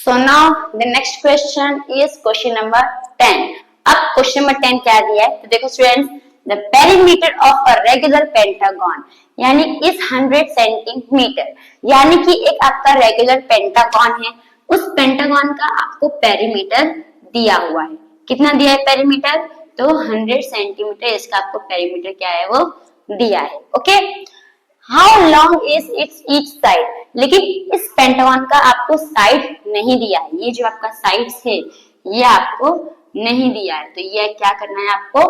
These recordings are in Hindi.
So now the next question is question number 10. अब क्वेश्चन नंबर 10 क्या दिया है तो देखो students, the perimeter of a regular pentagon यानी इस 100 सेंटीमीटर, यानी कि एक आपका रेगुलर पेंटागन है, उस पेंटागन का आपको पेरीमीटर दिया हुआ है। कितना दिया है पेरीमीटर? तो 100 सेंटीमीटर इसका आपको पेरीमीटर क्या है वो दिया है। Okay, how long is it's each side, लेकिन इस पेंटागन का आपको साइड नहीं दिया है, ये जो आपका साइड्स है ये आपको नहीं दिया है, तो ये क्या करना है आपको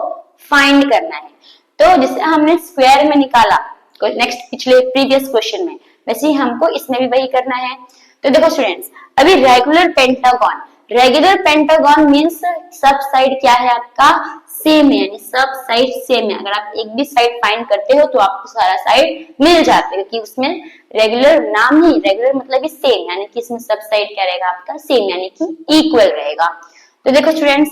फाइंड करना है। तो जैसे हमने स्क्वायर में निकाला नेक्स्ट पिछले प्रीवियस क्वेश्चन में, वैसे ही हमको इसमें भी वही करना है। तो देखो स्टूडेंट्स, अभी रेगुलर पेंटागन मींस सब साइड क्या है आपका सेम है, यानी सब साइड सेम है। अगर आप एक भी साइड फाइंड करते हो तो आपको सारा साइड मिल जाता है, क्योंकि उसमें रेगुलर नाम ही रेगुलर मतलब सेम, यानी कि इसमें सब साइड क्या रहेगा आपका सेम, यानी कि इक्वल रहेगा। तो देखो स्टूडेंट्स,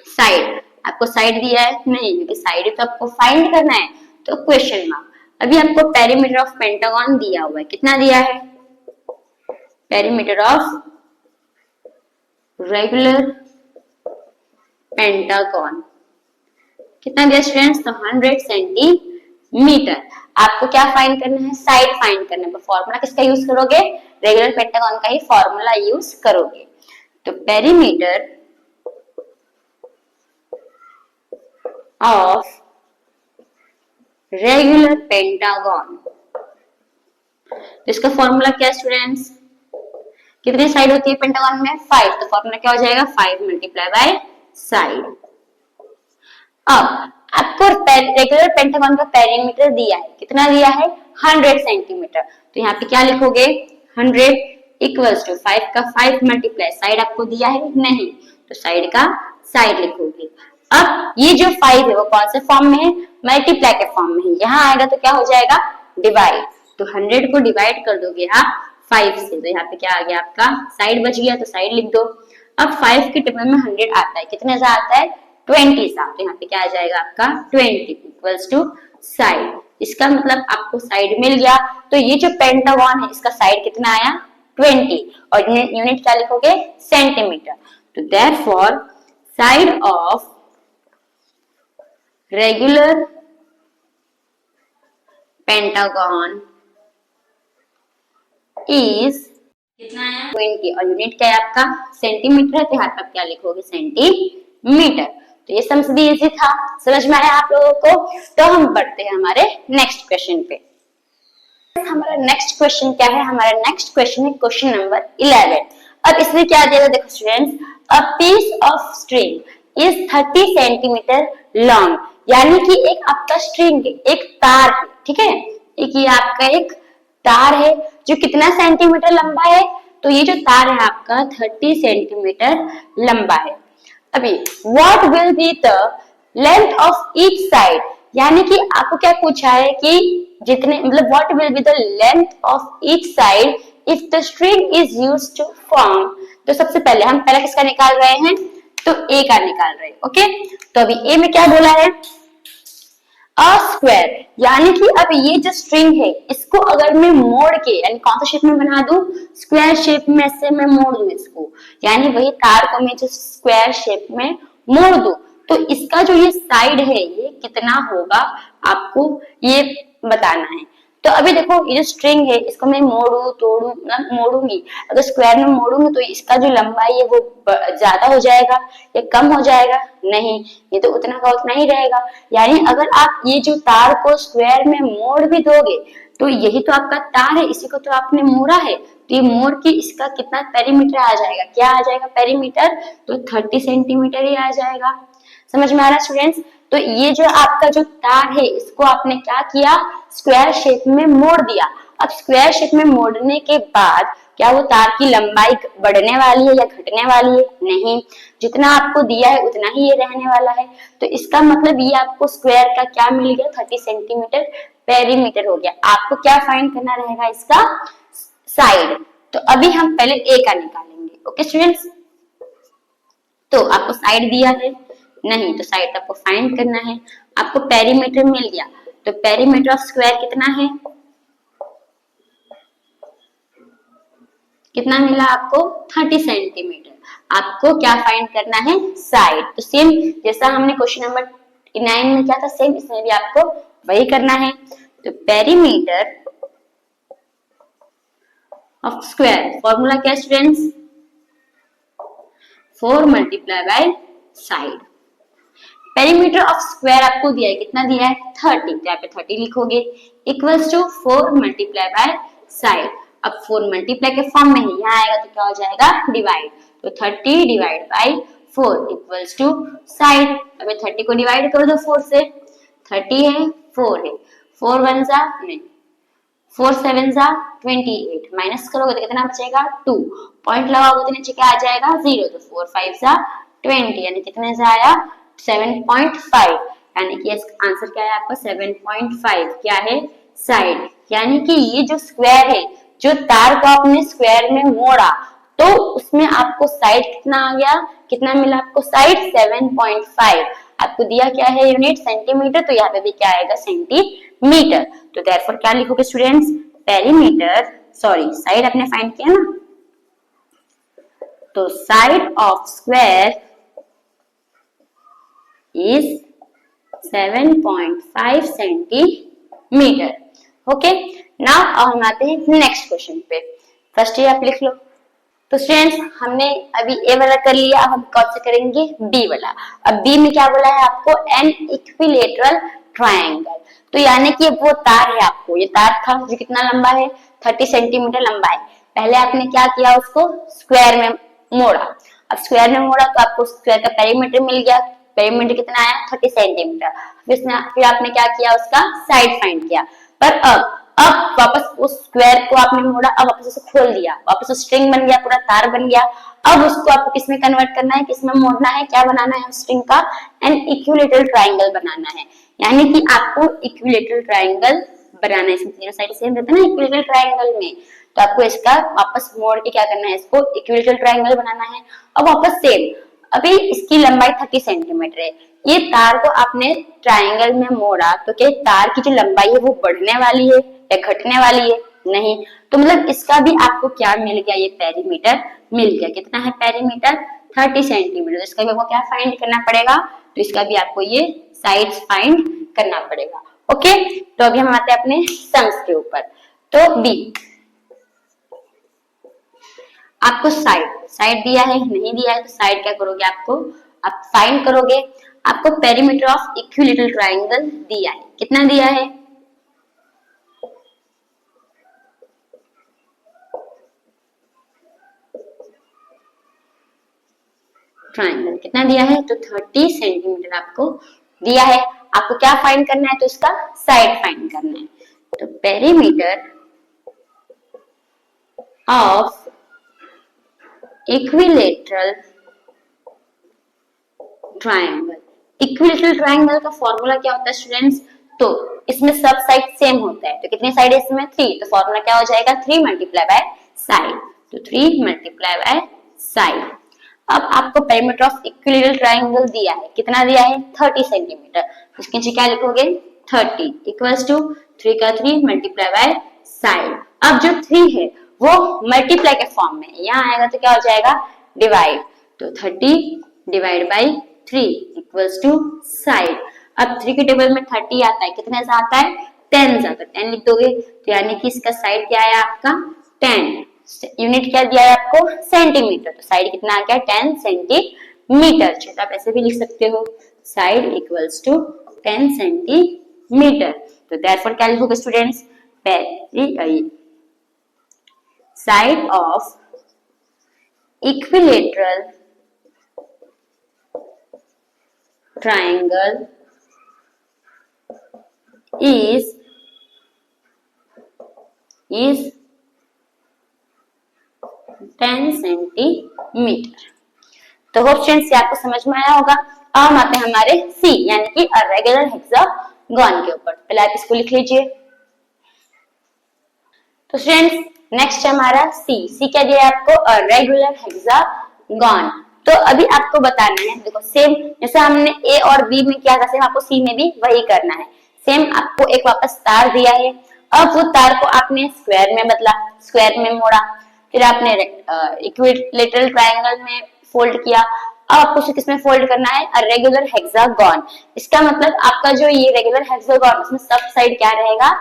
साइड आपको साइड दिया है नहीं, क्योंकि साइड तो आपको फाइंड करना है, तो क्वेश्चन मार्क। अभी आपको पेरीमीटर ऑफ पेंटागन दिया हुआ है, कितना दिया है? पेरीमीटर ऑफ रेगुलर पेंटागन कितना दिया स्टूडेंट्स? तो 100 सेंटीमीटर। आपको क्या फाइंड करना है? साइड फाइंड करना है। फॉर्मूला किसका यूज करोगे? रेगुलर पेंटागन का ही फॉर्मूला यूज करोगे। तो पेरीमीटर ऑफ रेगुलर पेंटागन, तो इसका फॉर्मूला क्या है स्टूडेंट्स? कितनी साइड होती है पेंटागन में? 5, तो फॉर्मूला क्या हो जाएगा? 5 मल्टीप्लाई बाय साइड। अब आपको रेगुलर पेंटागन का पेरीमीटर दिया है, कितना दिया है? 100 सेंटीमीटर। तो यहाँ पे क्या लिखोगे? 100 इक्वल्स टू 5 का 5 मल्टीप्लाई, साइड आपको दिया है नहीं, तो साइड का साइड लिखोगे। अब ये जो 5 है वो कौन से फॉर्म में है? मल्टीप्लाई के फॉर्म में है। यहाँ आएगा तो क्या हो जाएगा? डिवाइड। तो 100 को डिवाइड कर दोगे आप 5 से, तो यहाँ पे क्या आ गया आपका? साइड बच गया, तो साइड लिख दो। अब 5 के टेबल में 100 आता है, कितने सा आता है? 20 सा, तो यहाँ पे क्या आ जाएगा आपका? 20 इक्वल्स टू साइड। इसका मतलब आपको साइड मिल गया। तो ये जो पेंटागन है इसका साइड कितना आया? 20, और यूनिट क्या लिखोगे? सेंटीमीटर। तो therefore side of regular pentagon is कितना है? 20, और यूनिट क्या है आपका? सेंटीमीटर है, तो यहाँ पे आप क्या लिखोगे? सेंटीमीटर। तो ये समझ भी इजी था, समझ में आया आप लोगों को? तो हम बढ़ते हैं हमारे नेक्स्ट क्वेश्चन पे। हमारा नेक्स्ट क्वेश्चन क्या है? हमारा नेक्स्ट क्वेश्चन है क्वेश्चन नंबर 11। अब इसमें क्या दिया है देखो students, a piece of string is 30 centimetre long, यानी कि एक आपका स्ट्रिंग एक तार है, ठीक है, एक ये आपका एक तार है जो कितना सेंटीमीटर लंबा है? तो ये जो तार है आपका 30 सेंटीमीटर लंबा है। अभी what will be the length of each side, यानी कि आपको क्या पूछा है कि जितने मतलब what will be the length of each side if the string is used to form. तो सबसे पहले हम पहला किसका निकाल रहे हैं? तो ए का निकाल रहे हैं। ओके, तो अभी ए में क्या बोला है? अ स्क्वायर, यानी कि अब ये जो स्ट्रिंग है इसको अगर मैं मोड़ के, यानी कौन सा शेप में बना दूं? स्क्वायर शेप में से मैं मोड़ दूं इसको, यानी वही तार को मैं जो स्क्वायर शेप में मोड़ दूं, तो इसका जो ये साइड है ये कितना होगा आपको ये बताना है। तो अभी देखो ये जो स्ट्रिंग है इसको मैं मोड़ू तोड़ू मतलब मोड़ूंगी, अगर स्क्वायर में मोड़ूंगी तो इसका जो लंबाई है वो ज्यादा हो जाएगा या कम हो जाएगा? नहीं, ये तो उतना का उतना ही रहेगा। यानी अगर आप ये जो तार को स्क्वायर में मोड़ भी दोगे तो यही तो आपका तार है, इसी को तो आपने मोड़ा है, तो ये मोड़ के इसका कितना पेरीमीटर आ जाएगा? क्या आ जाएगा पेरीमीटर? तो 30 सेंटीमीटर ही आ जाएगा। समझ में आ रहा है स्टूडेंट्स? तो ये जो आपका जो तार है इसको आपने क्या किया? स्क्वायर शेप में मोड़ दिया। अब स्क्वायर शेप में मोड़ने के बाद क्या वो तार की लंबाई बढ़ने वाली है या घटने वाली है? नहीं, जितना आपको दिया है उतना ही ये रहने वाला है। तो इसका मतलब ये आपको स्क्वायर का क्या मिल गया? 30 सेंटीमीटर पेरीमीटर हो गया। आपको क्या फाइंड करना रहेगा? इसका साइड। तो अभी हम पहले ए का निकालेंगे। ओके स्टूडेंट्स, तो आपको साइड दिया है नहीं, तो साइड आपको फाइंड करना है। आपको पेरीमीटर मिल गया, तो पेरीमीटर ऑफ स्क्वायर कितना है? कितना मिला आपको 30 सेंटीमीटर। आपको क्या फाइंड करना है, साइड। तो सेम जैसा हमने क्वेश्चन नंबर 9 में किया था, सेम इसमें भी आपको वही करना है। तो पेरीमीटर ऑफ स्क्वायर, फॉर्मूला क्या students, 4 multiply by side. Perimeter of square आपको दिया है, कितना दिया है 30, तो यहाँ पे 30 लिखोगे, equals to 4 multiply by side. अब 4 मल्टीप्लाई के फॉर्म में है, यहाँ आएगा तो क्या हो जाएगा डिवाइड, तो 30 divide by 4 equals to side. अब 30 को डिवाइड कर दो 4 से, 30 है 4 है, 4 1 जा नहीं, 4 7 जा 28, माइनस करोगे तो कितना बचेगा 2, पॉइंट लगाओगे तो नीचे क्या आ जाएगा 0, तो 4 5 जा 20, यानी कितने से आया 7.5, यानी कि इसका आंसर क्या है आपका 7.5 क्या है साइड। यानी कि ये जो स्क्वायर है, जो तार को आपने स्क्वायर में मोड़ा तो उसमें आपको साइड कितना आ गया, कितना मिला आपको साइड 7.5। आपको दिया क्या है यूनिट सेंटीमीटर, तो यहाँ पे भी क्या आएगा सेंटीमीटर। तो देयरफॉर क्या लिखोगे स्टूडेंट्स, पेरीमीटर, सॉरी साइड आपने फाइंड किया ना, तो side of square is 7.5 centimetre. Okay, now हम आते हैं नेक्स्ट क्वेश्चन पे। फर्स्ट ये आप लिख लो। तो स्टूडेंट्स हमने अभी ए वाला कर लिया, अब हम कौन सा करेंगे बी वाला। अब बी में क्या बोला है आपको, एन इक्विलेटरल ट्रायंगल। तो यानी कि वो तार है, आपको ये तार था जो कितना लंबा है 30 सेंटीमीटर लंबा है। पहले आपने क्या किया, उसको स्क्वायर में मोड़ा। अब स्क्वायर में मोड़ा तो आपको स्क्वायर का पेरीमीटर मिल गया, पेरीमीटर कितना आया 30 सेंटीमीटर। फिर आपने क्या किया, उसका साइड फाइंड किया। पर अब वापस उस स्क्वायर को आपने मोड़ा, अब वापस उसे खोल दिया, वापस स्ट्रिंग बन गया, पूरा तार बन गया। अब उसको आपको किसमें कन्वर्ट करना है, किसमें मोड़ना है, क्या बनाना है स्ट्रिंग का, एन इक्विलेटरल ट्रायंगल बनाना है। यानी कि आपको इक्विलेटरल ट्रायंगल बनाना है, इसमें तीनों साइड सेम रहता है ना इक्विलेटरल ट्रायंगल में, तो आपको इसका वापस मोड़ के क्या करना है, इसको इक्विलेटरल ट्रायंगल बनाना है। अब वापस सेम, अभी इसकी लंबाई 30 सेंटीमीटर है, ये तार को आपने ट्रायंगल में मोड़ा तो क्या तार की जो लंबाई है वो बढ़ने वाली है या घटने वाली है, नहीं। तो मतलब इसका भी आपको क्या मिल गया, ये पेरीमीटर मिल गया। कितना है पेरीमीटर 30 सेंटीमीटर। इसका भी आपको क्या फाइंड करना पड़ेगा, तो इसका भी आपको ये साइड्स फाइंड करना पड़ेगा। ओके, तो अभी हम आते हैं अपने सम्स के ऊपर। तो बी, आपको साइड दिया है, नहीं दिया है तो साइड क्या करोगे, आपको आप फाइंड करोगे। आपको पेरीमीटर ऑफ इक्विलेटरल ट्रायंगल दिया है, कितना दिया है ट्रायंगल, कितना दिया है, तो 30 सेंटीमीटर आपको दिया है। आपको क्या फाइंड करना है, तो इसका साइड फाइंड करना है। तो perimeter of equilateral triangle, equilateral triangle का फॉर्मूला क्या होता है स्टूडेंट्स, तो इसमें सब साइड सेम होता है, तो कितनी साइड है इसमें 3, तो फॉर्मूला क्या हो जाएगा 3 मल्टीप्लाई बाय साइड, तो 3 मल्टीप्लाई बाय साइड। अब आपको पेरीमीटर ऑफ इक्विलेटरल ट्रायंगल दिया है, कितना दिया है 30 सेंटीमीटर, इसके नीचे क्या लिखोगे 30 इक्वल्स टू 3 का 3 मल्टीप्लाई बाय साइड। अब जो 3 है वो मल्टीप्लाई के फॉर्म में है, यहाँ आएगा तो क्या हो जाएगा डिवाइड, तो 30 divide by 3 equals to side. अब 3 के टेबल में 30 आता है, कितने से आता है 10 आता है, 10 लिख दोगे, तो यानी कि इसका साइड क्या है आपका 10। यूनिट क्या दिया है आपको सेंटीमीटर, तो साइड कितना आ गया 10 सेंटीमीटर। तो आप ऐसे भी लिख सकते हो साइड इक्वल्स टू 10 सेंटीमीटर। तो देयरफॉर क्या लिखोगे students, side of equilateral triangle is 10 centimetre. तो होप स्टूडेंट्स आपको समझ में आया होगा। अब हम आते हैं हमारे सी यानी कि रेगुलर हेक्सागोन के ऊपर। पहले आप इसको लिख लीजिए। तो स्टूडेंट्स नेक्स्ट हमारा सी क्या दिया है आपको, रेगुलर हेक्सागोन। तो अभी आपको बताना है, देखो सेम जैसे हमने ए और बी में किया था सेम आपको सी में भी वही करना है। सेम आपको एक वापस तार दिया है, अब वो तार को आपने स्क्वायर में बदला, स्क्वायर में मोड़ा, फिर आपने इक्विलेटरल ट्रायंगल में फोल्ड किया। अब आपको उसे किसमें फोल्ड करना है, अ रेगुलर हेक्सागोन। इसका मतलब आपका जो ये रेगुलर हेक्सागोन, उसमें सब साइड क्या रहेगा,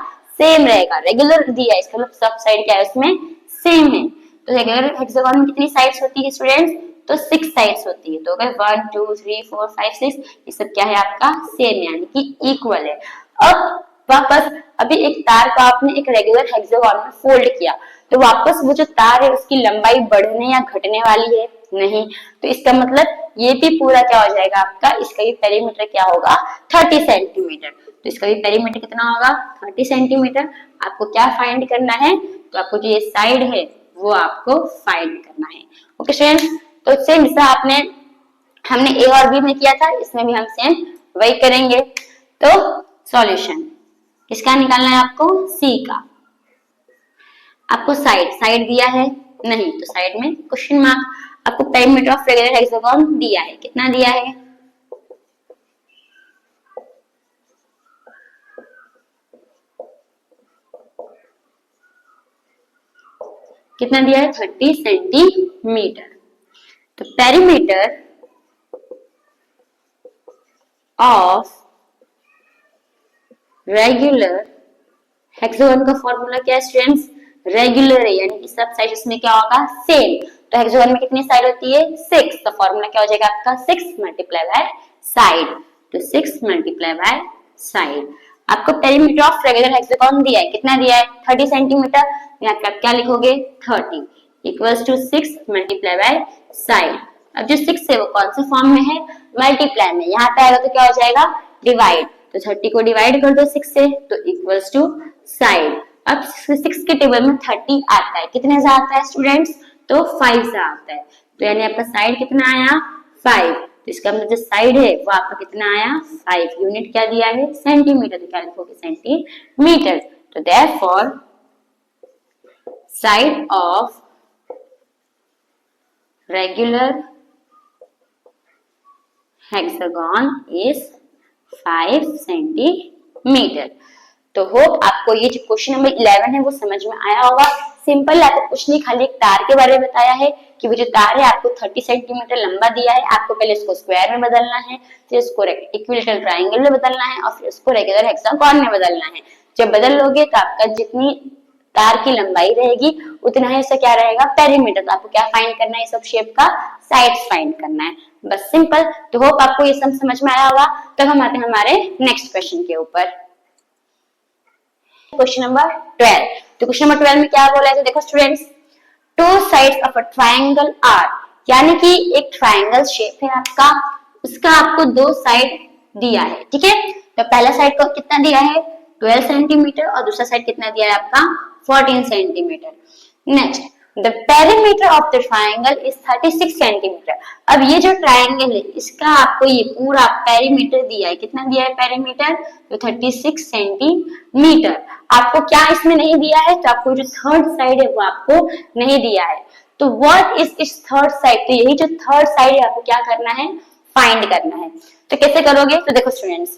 सेम रहेगा। रेगुलर दिया है, इसका मतलब सब साइड क्या है, उसमें सेम है। तो रेगुलर हेक्सागोन में कितनी साइड्स होती है स्टूडेंट्स, तो 6 साइड्स होती है। तो अगर 1 2 3 4 5 6 ये सब क्या है आपका सेम, यानी कि इक्वल है। अब वापस अभी एक तार को आपने एक रेगुलर हेक्सागोन में फोल्ड किया, तो वापस वो जो तार है उसकी लंबाई बढ़ने या घटने वाली है नहीं। तो इसका मतलब ये भी पूरा क्या हो जाएगा आपका, इसका भी पेरीमीटर क्या होगा 30 सेंटीमीटर। तो इसका भी पेरीमीटर कितना होगा 30 सेंटीमीटर। आपको क्या फाइंड करना है, तो आपको जो ये साइड है वो आपको फाइंड करना है। ओके स्टूडेंट्स, तो सेम जैसा हमने ए और बी में किया था, इसमें भी हम सेम वही करेंगे। तो सॉल्यूशन किसका निकालना है आपको, सी का। आपको साइड दिया है नहीं, तो साइड में क्वेश्चन मार्क। आपको पेरीमीटर ऑफ रेगुलर हेक्सागोन दिया है, कितना दिया है, कितना दिया है 30 सेंटीमीटर। तो पेरीमीटर ऑफ रेगुलर हेक्सागोन का फॉर्मूला क्या है स्टूडेंट्स, रेगुलर है यानी कि सब साइड इसमें क्या होगा सेम। तो हेक्सागोन में कितनी साइड होती है 6, तो फॉर्मूला क्या हो जाएगा आपका 6 मल्टीप्लाई बाय साइड। तो 6 मल्टीप्लाई बाय साइड। आपको पेरीमीटर ऑफ रेगुलर हेक्सागोन दिया है, कितना दिया है 30 सेंटीमीटर। यहाँ पे आप क्या लिखोगे 30 equals to 6 multiply by side. अब जो 6 है वो कौन से फॉर्म में है, मल्टीप्लाई में। यहाँ पे आएगा तो क्या हो जाएगा डिवाइड। तो 30 को डिवाइड कर दो 6 से, तो इक्वल्स टू साइड। अब 6 के टेबल में 30 आता है, कितने से आता है स्टूडेंट्स, तो 5 से आता है। तो यानी आपका साइड कितना आया 5। तो इसका मतलब जो साइड है वो आपका कितना आया 5। यूनिट क्या दिया है सेंटीमीटर, तो क्या लिखोगे सेंटीमीटर। तो therefore side of regular hexagon is 5 centimetre. तो होप आपको ये जो क्वेश्चन नंबर 11 है वो समझ में आया होगा। सिंपल, आपको कुछ नहीं, खाली एक तार के बारे में बताया है कि वो जो तार है आपको 30 सेंटीमीटर लंबा दिया है। आपको पहले इसको स्क्वायर में बदलना है, फिर इसको इक्विलेटरल ट्रायंगल में बदलना है, और फिर इसको रेगुलर हेक्सागोन में बदलना है। जब बदल लोगे तो आपका जितनी तार की लंबाई रहेगी उतना ही इसका क्या रहेगा पेरीमीटर। तो आपको क्या फाइंड करना है, सब शेप का साइड्स फाइंड करना है, बस सिंपल। तो होप आपको ये सब समझ में आया होगा। तब हम आते हैं हमारे नेक्स्ट क्वेश्चन के ऊपर, क्वेश्चन नंबर 12। तो क्वेश्चन नंबर 12 में क्या बोला है, तो देखो students, two sides of a triangle are, यानी कि एक ट्रायंगल शेप है आपका, उसका आपको 2 साइड दिया है, ठीक है। तो पहला साइड को कितना दिया है 12 सेंटीमीटर, और दूसरा साइड कितना दिया है आपका 14 centimetre. Next, the perimeter of the triangle is 36 centimetre. अब ये जो ट्रायंगल है इसका आपको ये पूरा पेरीमीटर दिया है, कितना दिया है पेरीमीटर, तो 36 सेंटीमीटर। आपको क्या इसमें नहीं दिया है, तो आपको जो थर्ड साइड है वो आपको नहीं दिया है। तो व्हाट इज इस थर्ड साइड, तो यही जो थर्ड साइड है आपको क्या करना है फाइंड करना है। तो कैसे करोगे, तो देखो स्टूडेंट्स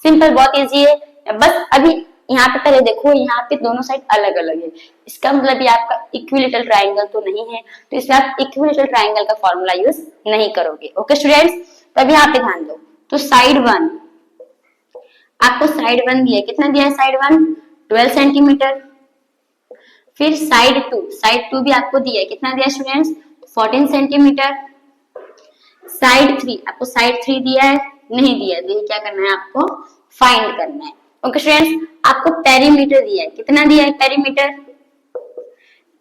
सिंपल, बहुत इजी है। बस अभी यहाँ पे पहले देखो, यहाँ पे दोनों साइड अलग अलग है, इसका मतलब ये आपका इक्विलेटरल ट्रायंगल तो नहीं है, तो इसमें आप इक्विलेटरल ट्रायंगल का फॉर्मूला यूज नहीं करोगे। ओके स्टूडेंट्स, तब यहाँ पे ध्यान दो। तो साइड 1, आपको साइड 1 दिया, कितना दिया है साइड 1 12 सेंटीमीटर। फिर साइड 2 भी आपको दिया है, कितना दिया स्टूडेंट्स 14 सेंटीमीटर। साइड 3, आपको साइड 3 दिया है नहीं दिया, तो ये क्या करना है आपको फाइंड करना है। ओके स्टूडेंट्स, आपको पेरीमीटर दिया है, कितना दिया है पेरीमीटर,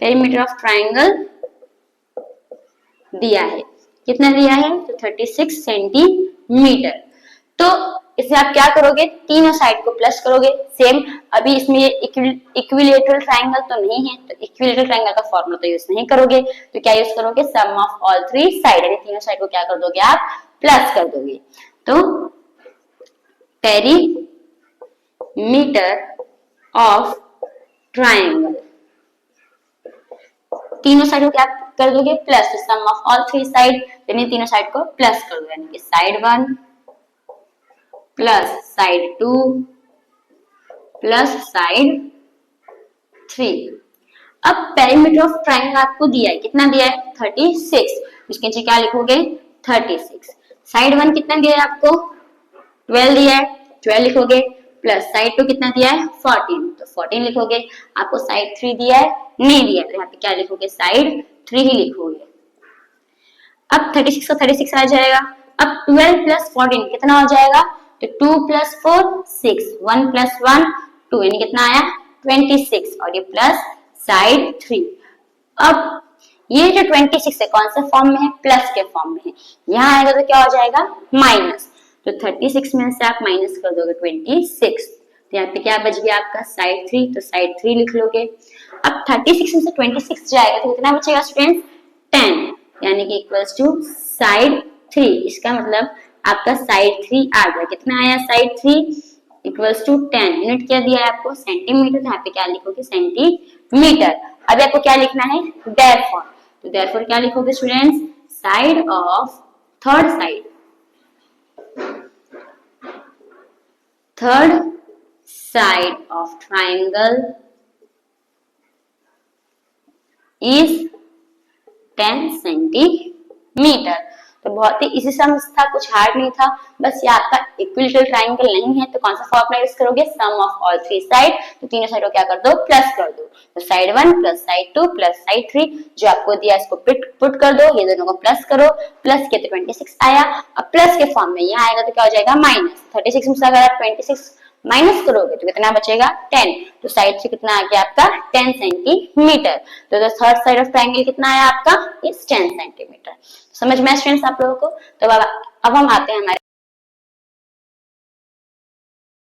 पेरीमीटर ऑफ ट्रायंगल दिया है, कितना दिया है, तो 36 सेंटीमीटर। तो इसे आप क्या करोगे, तीनों साइड को प्लस करोगे सेम। अभी इसमें इक्विलेटरल ट्रायंगल तो नहीं है, तो इक्विलेटरल ट्रायंगल का फॉर्मूला तो यूज नहीं करोगे, तो क्या यूज करोगे सम ऑफ ऑल 3 साइड, यानी तीनों साइड को क्या कर दोगे आप प्लस कर दोगे। तो पेरीमीटर ऑफ ट्रायंगल, तीनों साइड को क्या कर दोगे प्लस, तो सम ऑफ ऑल 3 साइड, यानी तीनों साइड को प्लस कर दो, यानी कि side 1 plus side 2 plus side 3। अब पेरीमीटर ऑफ ट्राइंगल आपको दिया है, कितना दिया है 36, इसके नीचे क्या लिखोगे 36। साइड 1 कितना दिया है आपको 12 दिया है, 12 लिखोगे, प्लस साइड 2 कितना दिया है 14, तो 14 लिखोगे। आपको साइड 3 दिया है, नहीं दिया है, यहाँ पे क्या लिखोगे साइड 3 ही लिखोगे। अब 36 का 36 आ जाएगा। अब 12 प्लस 14 कितना हो जाएगा, तो 2 प्लस 4 6, 1 प्लस 1 2, यानी कितना आया 26, और ये प्लस साइड 3। अब ये जो 26 है कौन से फॉर्म में है, प्लस के फॉर्म में है, यहाँ आएगा तो क्या हो जाएगा माइनस, तो 36 में से आप माइनस कर दोगे 26, तो यहाँ पे क्या बच गया आपका साइड 3, तो साइड 3 लिख लोगे। अब 36 में से 26 जाएगा तो कितना बचेगा स्टूडेंट्स 10, यानी कि इक्वल्स टू साइड 3। इसका मतलब आपका साइड 3 आ गया, कितना आया साइड 3 इक्वल्स टू 10। यूनिट क्या दिया है आपको सेंटीमीटर, यहाँ पे क्या लिखोगे सेंटीमीटर। अभी आपको क्या लिखना है देयरफॉर, तो देयरफॉर क्या लिखोगे students, side of third side of triangle is 10 centimetre. तो बहुत ही इजी सम्स था, कुछ हार्ड नहीं था, बस ये आपका इक्विलैटरल ट्राइंगल नहीं है तो कौन सा फॉर्मूला यूज करोगे, सम ऑफ ऑल थ्री साइड, तो तीनों साइडों क्या कर दो प्लस कर दो, तो side 1 plus side 2 plus side 3 जो आपको दिया इसको पुट कर दो, ये दोनों को प्लस करो, प्लस के तो 26 आया। अब प्लस के फॉर्म में यहाँ आएगा तो क्या हो जाएगा माइनस, 36 में से अगर आप 26 माइनस करोगे तो कितना बचेगा 10, तो साइड से कितना आ गया आपका 10 सेंटीमीटर। तो थर्ड साइड ऑफ ट्राइंगल कितना आया आपका इस 10 सेंटीमीटर। समझ में स्टूडेंट्स आप लोगों को। तो अब हम आते हैं हमारे